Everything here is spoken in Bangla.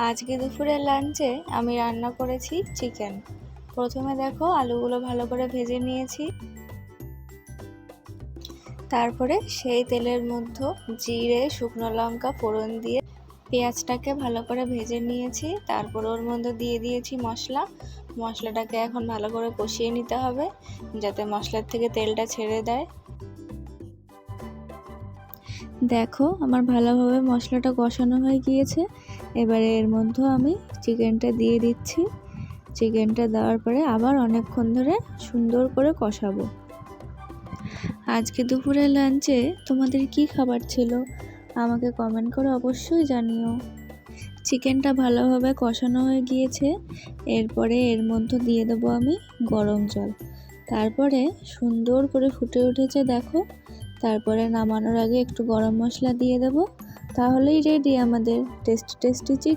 আজকে দুপুরের লাঞ্চে আমি রান্না করেছি চিকেন। প্রথমে দেখো আলুগুলো ভালো করে ভেজে নিয়েছি, তারপরে সেই তেলের মধ্যে জিরে শুকনো লঙ্কা ফোড়ন দিয়ে পেঁয়াজটাকে ভালো করে ভেজে নিয়েছি। তারপর ওর মধ্যে দিয়ে দিয়েছি মশলাটাকে এখন ভালো করে কষিয়ে নিতে হবে যাতে মশলার থেকে তেলটা ছেড়ে দেয়। দেখো আমার ভালোভাবে মশলাটা কষানো হয়ে গিয়েছে। এবারে এর মধ্যে আমি চিকেনটা দিয়ে দিচ্ছি। চিকেনটা দেওয়ার পরে আবার অনেকক্ষণ ধরে সুন্দর করে কষাবো। আজকে দুপুরের লাঞ্চে তোমাদের কি খাবার ছিল আমাকে কমেন্ট করে অবশ্যই জানিও। চিকেনটা ভালোভাবে কষানো হয়ে গিয়েছে। এরপরে এর মধ্যে দিয়ে দেবো আমি গরম জল। তারপরে সুন্দর করে ফুটে উঠেছে দেখো। তারপরে নামানোর আগে একটু গরম মশলা দিয়ে দেবো, তাহলেই রেডি আমাদের টেস্টি চিকেন।